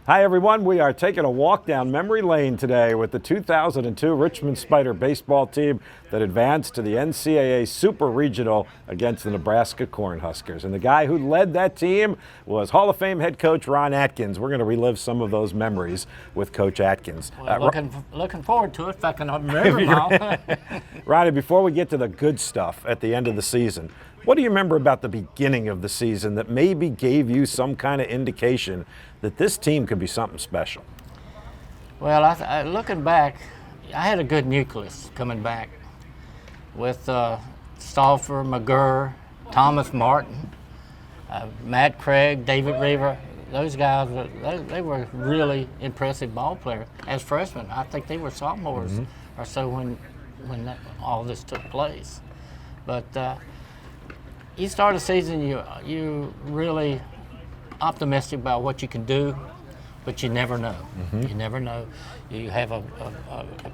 Hi everyone, we are taking a walk down memory lane today with the 2002 Richmond Spider baseball team that advanced to the NCAA Super Regional against the Nebraska Cornhuskers. And the guy who led that team was Hall of Fame head coach Ron Atkins. We're going to relive some of those memories with Coach Atkins. Well, looking forward to it if I can remember them all. Ronnie, before we get to the good stuff at the end of the season, what do you remember about the beginning of the season that maybe gave you some kind of indication that this team could be something special? Well, looking back, I had a good nucleus coming back with Stauffer, McGurr, Thomas Martin, Matt Craig, David Reaver. Those guys, they were really impressive ball players. As freshmen, I think they were sophomores or so when all this took place. But you start a season, you really optimistic about what you can do, but you never know. You never know. You have a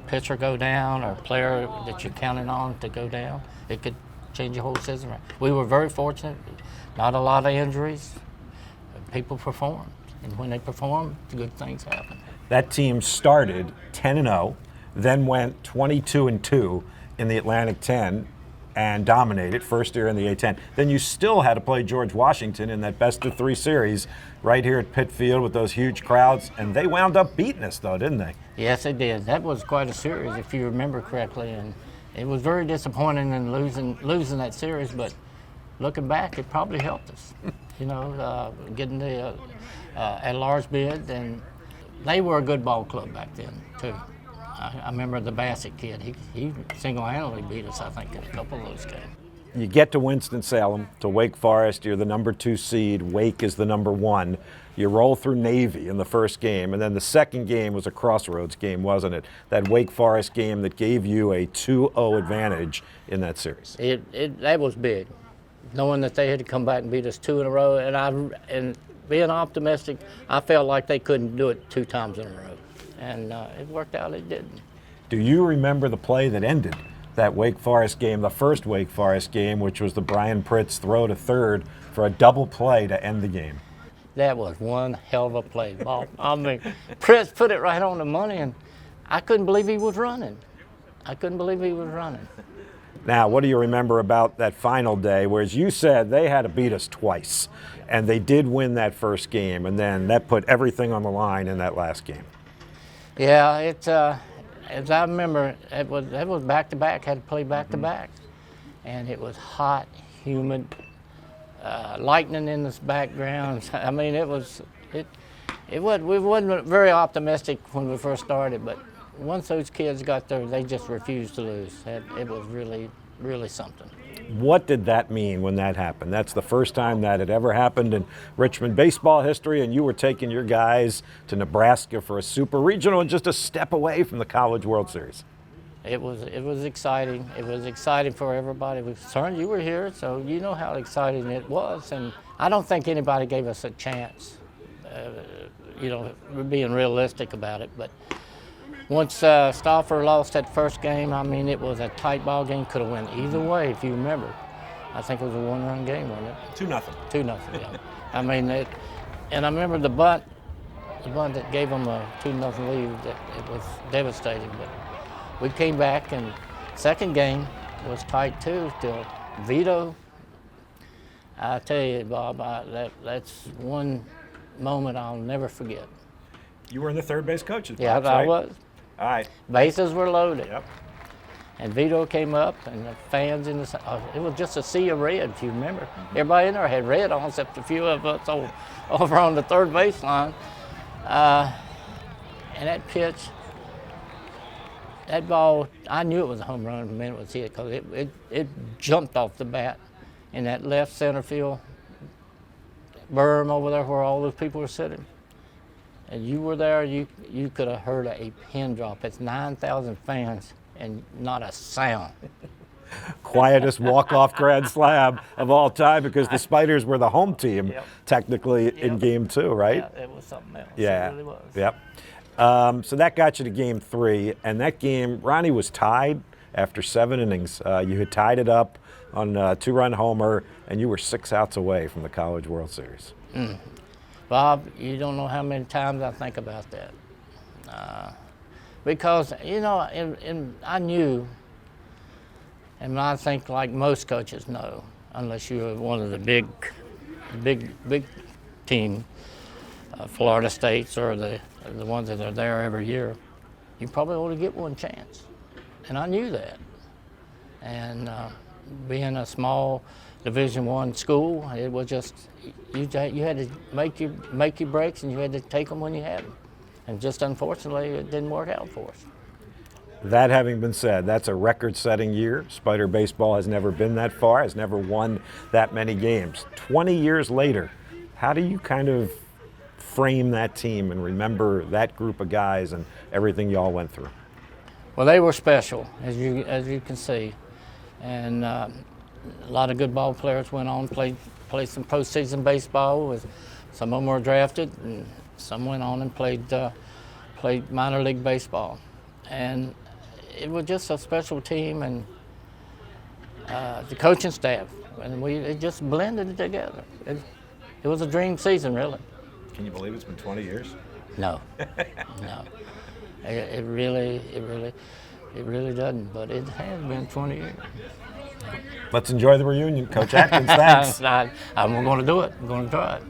pitcher go down or a player that you're counting on to go down. It could change your whole season. We were very fortunate. Not a lot of injuries. People performed, and when they perform, good things happen. That team started 10-0, then went 22-2 in the Atlantic 10. And dominated first year in the A-10. Then you still had to play George Washington in that best-of-3 series right here at Pitt Field with those huge crowds, and they wound up beating us, though, didn't they? Yes, they did. That was quite a series, if you remember correctly, and it was very disappointing in losing that series. But looking back, it probably helped us. Getting the at-large bid, and they were a good ball club back then too. I remember the Bassett kid. He single-handedly beat us, I think, in a couple of those games. You get to Winston-Salem, to Wake Forest. You're the number 2 seed. Wake is the number 1. You roll through Navy in the first game, and then the second game was a crossroads game, wasn't it? That Wake Forest game that gave you a 2-0 advantage in that series. That was big, knowing that they had to come back and beat us 2 in a row. And being optimistic, I felt like they couldn't do it 2 times in a row. And it worked out, it didn't. Do you remember the play that ended that Wake Forest game, the first Wake Forest game, which was the Brian Pritz throw to third for a double play to end the game? That was one hell of a play, Bob. I mean, Pritz put it right on the money, and I couldn't believe he was running. Now, what do you remember about that final day, where, as you said, they had to beat us twice, and they did win that first game, and then that put everything on the line in that last game? Yeah, as I remember, it was back-to-back, had to play back-to-back. And it was hot, humid, lightning in the background. I mean, we wasn't very optimistic when we first started, but once those kids got there, they just refused to lose. It was really, really something. What did that mean when that happened? That's the first time that had ever happened in Richmond baseball history, and you were taking your guys to Nebraska for a super regional and just a step away from the College World Series. It was exciting. It was exciting for everybody. We concerned you were here, so you know how exciting it was. And I don't think anybody gave us a chance. We're being realistic about it, but once Stauffer lost that first game, I mean, it was a tight ball game. Could have went either way, if you remember. I think it was a 1-run game, wasn't it? 2-0. 2-0, yeah. I mean, and I remember the bunt that gave them a 2-0 lead. It was devastating. But we came back, and second game was tight too. Till Vito, I tell you, Bob, that's one moment I'll never forget. You were in the third base coach's box, Yeah, I right? was. All right. Bases were loaded. Yep. And Vito came up, and the fans it was just a sea of red, if you remember. Everybody in there had red on, except a few of us over on the third baseline. And that pitch, that ball, I knew it was a home run the minute it was hit, because it jumped off the bat in that left center field berm over there where all those people were sitting. And you were there, you could have heard a pin drop. It's 9,000 fans and not a sound. Quietest walk-off grand slam of all time, because the Spiders were the home team technically in Game 2, right? Yeah, it was something else. Yeah. It really was. Yep. So that got you to Game 3, and that game, Ronnie was tied after 7 innings. You had tied it up on a 2-run homer, and you were 6 outs away from the College World Series. Bob, you don't know how many times I think about that. Because, you know, I knew, and I think like most coaches know, unless you're one of the big team, Florida States or the ones that are there every year, you probably only get one chance. And I knew that. And being a small Division I school, it was just, you had to make your breaks, and you had to take them when you had them. And just unfortunately, it didn't work out for us. That having been said, that's a record-setting year. Spider baseball has never been that far, has never won that many games. 20 years later, how do you kind of frame that team and remember that group of guys and everything you all went through? Well, they were special, as you can see, and a lot of good ball players went on, played some postseason baseball. Some of them were drafted, and some went on and played minor league baseball. And it was just a special team, and the coaching staff, and it just blended together. It was a dream season, really. Can you believe it's been 20 years? No, no. It really doesn't, but it has been 20 years. Let's enjoy the reunion. Coach Atkins, thanks. I'm going to do it. I'm going to try it.